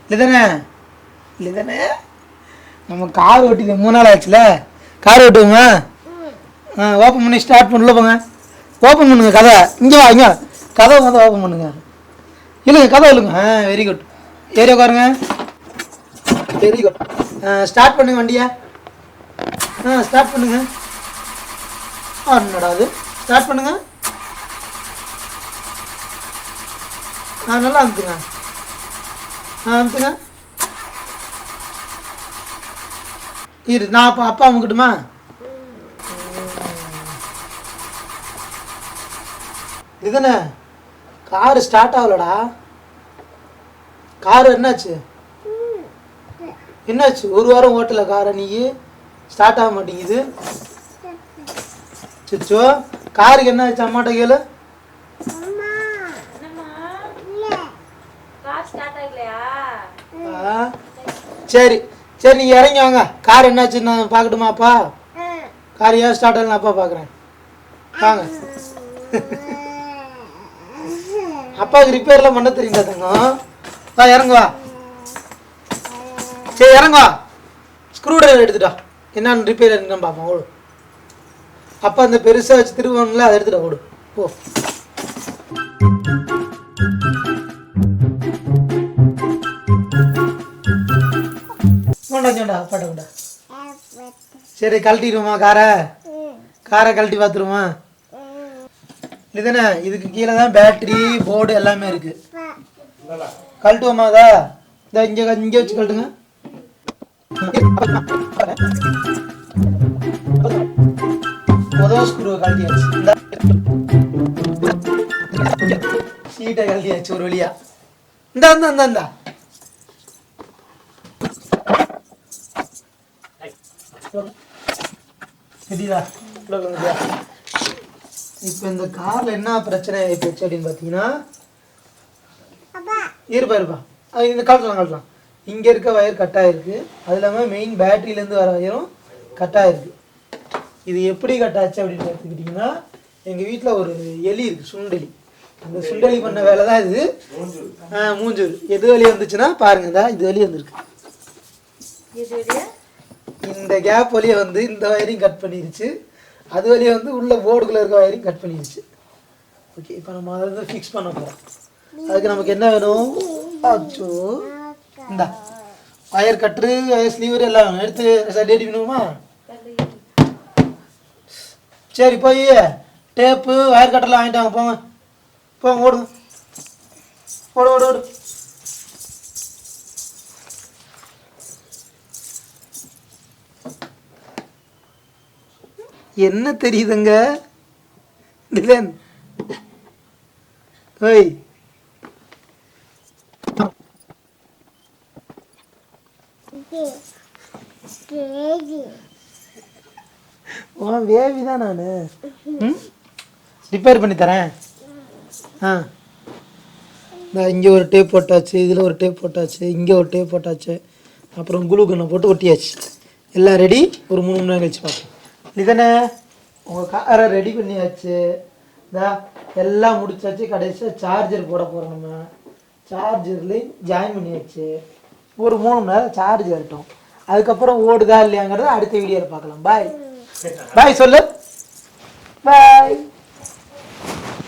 இல்லைதானே இல்லைதானே நம்ம கார் ஓட்டி 3 நாள் ஆச்சுல கார் ஓட்டுவோமா ஓப்பன் பண்ணி ஸ்டார்ட் பண்ணல போங்க ஓப்பன் பண்ணுங்க கதை இங்கே வா இங்கே கதை வந்து ஓப்பன் பண்ணுங்க இல்லைங்க கதை இல்லைங்க வெரி குட் ஏரியா உட்காருங்க வெரி குட் ஸ்டார்ட் பண்ணுங்க வண்டியை ஸ்டார்ட் பண்ணுங்க என்னடா அது ஸ்டார்ட் பண்ணுங்க நல்லா அனுப்புங்க அனுப்புங்க இரு நான் அப்போ அப்பா அமுக்கிட்டுமா இதுதானே காரு ஸ்டார்ட் ஆகலடா காரு என்னாச்சு என்னாச்சு ஒரு வாரம் ஓட்டல காரை நீ ஸ்டார்ட் ஆக மாட்டேங்குது சிச்சோ காருக்கு என்ன ஆச்சு அம்மாட்ட கேளு சரி சரி நீங்கள் இறங்கி வாங்க கார் என்னாச்சுன்னு நான் பார்க்கட்டுமாப்பா கார் ஏன் ஸ்டார்ட் ஆகல அப்பா பார்க்குறேன் வாங்க அப்பாவுக்கு ரிப்பேர்லாம் பண்ண தெரியுங்களா தங்கம் வா இறங்கு வா சரி இறங்கு வா ஸ்க்ரூ ட்ரைவர் எடுத்துட்டா என்னன்னு ரிப்பேர் என்னன்னு பார்ப்போம் ஓடு அப்பா அந்த பெருசாக வச்சு திருவாங்கல அதை எடுத்துட்டா ஓடு போ கொண்டா அப்பாட்ட கொண்டா சரி கழட்டிடுவோமா காரை கழட்டி பார்த்துருவோமா இதுதானே இதுக்கு கீழே தான் பேட்டரி போர்டு எல்லாமே இருக்கு கழட்டுவோமா அதா இந்த இங்கே வச்சு கழட்டுங்க முதல் ஸ்க்ரூவை கழட்டியாச்சு சீட்டை கழட்டியாச்சு ஒரு வழியா இந்தா இப்போ இந்த கார்ல என்ன பிரச்சனை ஆயிடுச்சு அப்படின்னு பார்த்தீங்கன்னா இருப்பா இந்த கழட்டலாம் இங்கே இருக்க வயர் கட் ஆயிருக்கு அது இல்லாமல் மெயின் பேட்டரியிலேருந்து வர வயரும் கட் ஆயிருக்கு இது எப்படி கட் ஆச்சு அப்படின்னு பார்த்துக்கிட்டிங்கன்னா எங்கள் வீட்டில் ஒரு எலி இருக்குது சுண்டெலி அந்த சுண்டெலி பண்ண வேலை தான் இது மூஞ்சூர் எது வழி வந்துச்சுன்னா பாருங்க தான் இது வழி வந்துருக்கு இந்த கேப் வழியை வந்து இந்த வயரையும் கட் பண்ணிருச்சு அது வழியை வந்து உள்ள போர்டுக்குள்ளே இருக்க வயரையும் கட் பண்ணிருச்சு ஓகே இப்போ நம்ம அதை வந்து ஃபிக்ஸ் பண்ண போகிறோம் அதுக்கு நமக்கு என்ன வேணும் அச்சோ இந்த வயர் கட்ரு வயர் ஸ்லீவர் எல்லாம் எடுத்து ரெடி பண்ணுவோமா சரி போய் டேப்பு வயர் கட்டெல்லாம் வாங்கிட்டாங்க போங்க ஓடுங்க ஓடு என்ன தெரியுதுங்க டிலன் ஓய் வேவி தான் நான் ரிப்பேர் பண்ணி தரேன் இங்கே ஒரு டேப் போட்டாச்சு இதில் ஒரு டேப் போட்டாச்சு இங்கே ஒரு டேப் போட்டாச்சு அப்புறம் குளூ கண்ணை போட்டு ஒட்டியாச்சு எல்லாம் ரெடி ஒரு 3 மணி நேரம் கழிச்சு பார்ப்போம் இதுதானே உங்கள் காரை ரெடி பண்ணியாச்சு எல்லாம் முடிச்சாச்சு கடைசியாக சார்ஜர் போட போகிறோம் நம்ம சார்ஜர்லேயும் ஜாயின் பண்ணியாச்சு ஒரு 3 மணி நேரம் சார்ஜ் ஆகட்டும் அதுக்கப்புறம் ஓடுதா இல்லையாங்கிறத அடுத்த வீடியோவில் பார்க்கலாம் பாய் சொல்லு பாய்